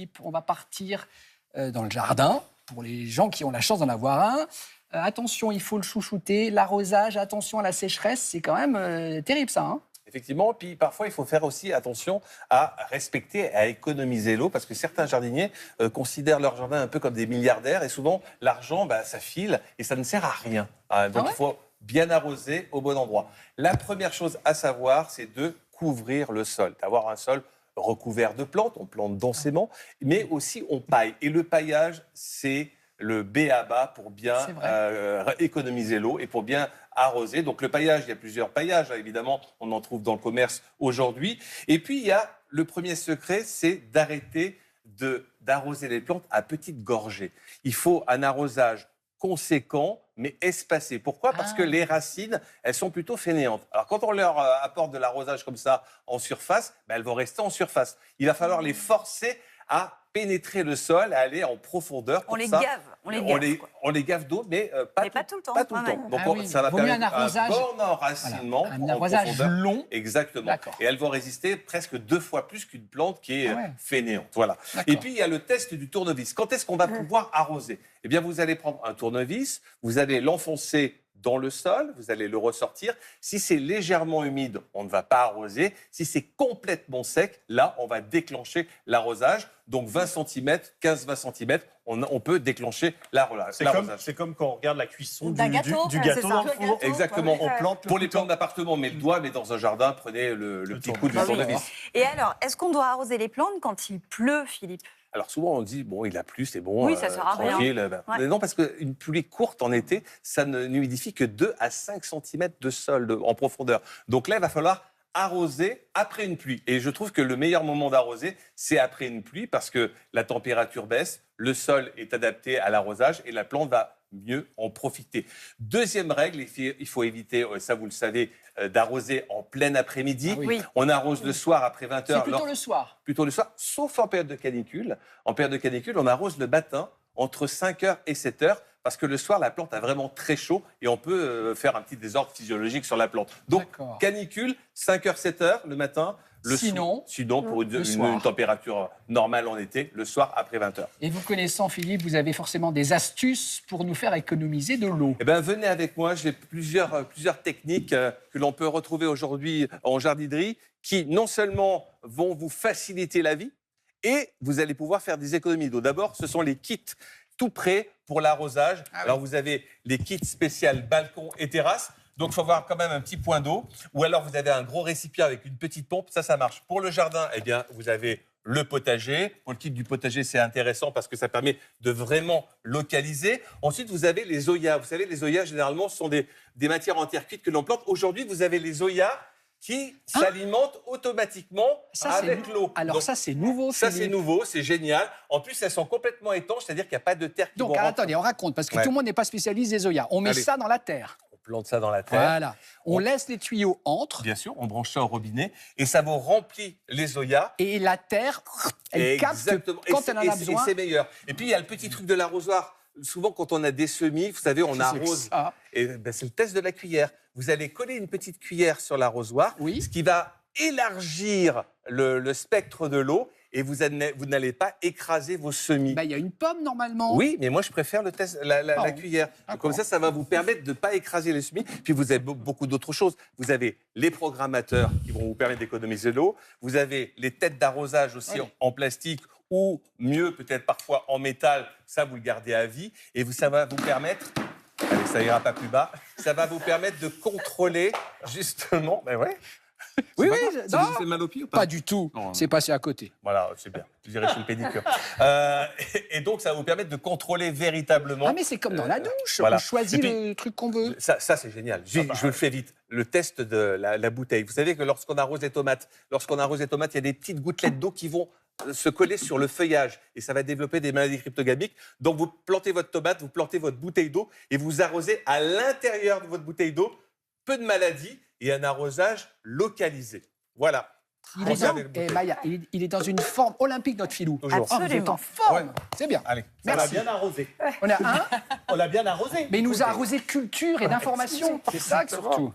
Philippe, on va partir dans le jardin, pour les gens qui ont la chance d'en avoir un. Attention, il faut le chouchouter, l'arrosage, attention à la sécheresse, c'est quand même terrible ça. Hein. Effectivement, puis parfois il faut faire aussi attention à respecter, à économiser l'eau, parce que certains jardiniers considèrent leur jardin un peu comme des milliardaires, et souvent l'argent, ça file et ça ne sert à rien. Donc il faut bien arroser au bon endroit. La première chose à savoir, c'est de couvrir le sol, d'avoir un sol recouvert de plantes, on plante densément, mais aussi on paille. Et le paillage, c'est le b.a.-ba pour bien économiser l'eau et pour bien arroser. Donc le paillage, il y a plusieurs paillages, évidemment, on en trouve dans le commerce aujourd'hui. Et puis il y a le premier secret, c'est d'arrêter d'arroser les plantes à petites gorgées. Il faut un arrosage conséquent, mais espacé. Pourquoi ? Parce que les racines, elles sont plutôt fainéantes. Alors quand on leur apporte de l'arrosage comme ça en surface, elles vont rester en surface. Il va falloir les forcer à pénétrer le sol, à aller en profondeur. On les gave. On les gave d'eau, mais pas tout le temps. Donc ça va permettre un bon enracinement. Voilà, un arrosage long. Exactement. Et elles vont résister presque 2 fois plus qu'une plante qui est fainéante. Voilà. Et puis il y a le test du tournevis. Quand est-ce qu'on va pouvoir arroser ? Eh bien, vous allez prendre un tournevis, vous allez l'enfoncer dans le sol, vous allez le ressortir. Si c'est légèrement humide, on ne va pas arroser. Si c'est complètement sec, là, on va déclencher l'arrosage. Donc 20 cm, 15-20 cm, on peut déclencher l'arrosage. C'est comme quand on regarde la cuisson du gâteau dans le four. Exactement. On plante pour les plantes d'appartement, on met le doigt, mais dans un jardin, prenez le petit coup du tournevis. Et alors, est-ce qu'on doit arroser les plantes quand il pleut, Philippe ? Alors souvent on dit, il a plu, c'est bon, ça sert à tranquille. rien. Non, parce qu'une pluie courte en été, ça ne humidifie que 2 à 5 cm de sol en profondeur. Donc là, il va falloir arroser après une pluie. Et je trouve que le meilleur moment d'arroser, c'est après une pluie, parce que la température baisse, le sol est adapté à l'arrosage et la plante va mieux en profiter. Deuxième règle, il faut éviter, ça vous le savez, d'arroser en plein après-midi. On arrose le soir après 20h. C'est plutôt le soir. Plutôt le soir, sauf en période de canicule. En période de canicule, on arrose le matin entre 5h et 7h, parce que le soir, la plante a vraiment très chaud et on peut faire un petit désordre physiologique sur la plante. Donc, canicule, 5h, 7h le matin. Sinon, pour une température normale en été, le soir après 20h. Et vous connaissant Philippe, vous avez forcément des astuces pour nous faire économiser de l'eau. Eh bien, venez avec moi, j'ai plusieurs techniques que l'on peut retrouver aujourd'hui en jardinerie qui non seulement vont vous faciliter la vie, et vous allez pouvoir faire des économies d'eau. D'abord, ce sont les kits tout prêts pour l'arrosage. Alors, vous avez les kits spéciaux balcon et terrasse. Donc, il faut avoir quand même un petit point d'eau. Ou alors, vous avez un gros récipient avec une petite pompe. Ça marche. Pour le jardin, eh bien, vous avez le potager. Pour le kit du potager, c'est intéressant parce que ça permet de vraiment localiser. Ensuite, vous avez les Zoyas. Vous savez, les Zoyas, généralement, ce sont des matières en terre cuite que l'on plante. Aujourd'hui, vous avez les Zoyas qui s'alimentent automatiquement avec l'eau. Alors donc, ça, c'est nouveau. Ça, c'est nouveau, c'est génial. En plus, elles sont complètement étanches, c'est-à-dire qu'il n'y a pas de terre qui donc, attendez, on raconte, parce que tout le monde n'est pas spécialiste des Zoyas. On met ça dans la terre. On plante ça dans la terre. Voilà. On laisse les tuyaux entre. Bien sûr, on branche ça au robinet et ça vous remplit les Zoyas. Et la terre, elle capte quand elle en a besoin. Et c'est meilleur. Et puis, il y a le petit truc de l'arrosoir. Souvent, quand on a des semis, vous savez, on arrose. Et c'est le test de la cuillère. Vous allez coller une petite cuillère sur l'arrosoir, ce qui va élargir le spectre de l'eau et vous n'allez pas écraser vos semis. Il y a une pomme normalement. Oui, mais moi je préfère la cuillère. Comme ça va vous permettre de ne pas écraser les semis. Puis vous avez beaucoup d'autres choses. Vous avez les programmateurs qui vont vous permettre d'économiser l'eau. Vous avez les têtes d'arrosage aussi en plastique ou mieux peut-être parfois en métal. Ça, vous le gardez à vie. Et ça va vous permettre... Allez, ça ira pas plus bas. Ça va vous permettre de contrôler justement... Oui, ça vous fait mal au pied ou pas ? Pas du tout. C'est passé à côté. Voilà, c'est bien. Je dirais chez le pédicure. Et donc, ça va vous permettre de contrôler véritablement... Ah, mais c'est comme dans la douche. On choisit le truc qu'on veut. Ça c'est génial. Je le fais vite. Le test de la bouteille. Vous savez que lorsqu'on arrose les tomates, il y a des petites gouttelettes d'eau qui vont se coller sur le feuillage. Et ça va développer des maladies cryptogamiques. Donc, vous plantez votre tomate, vous plantez votre bouteille d'eau et vous arrosez à l'intérieur de votre bouteille d'eau. Peu de maladies et un arrosage localisé. Voilà. Il est dans une forme olympique, notre filou. Toujours. Vous êtes en forme. C'est bien. Allez, merci. On l'a bien arrosé. On a On l'a bien arrosé. Mais il nous a arrosé de culture et d'information. C'est ça surtout.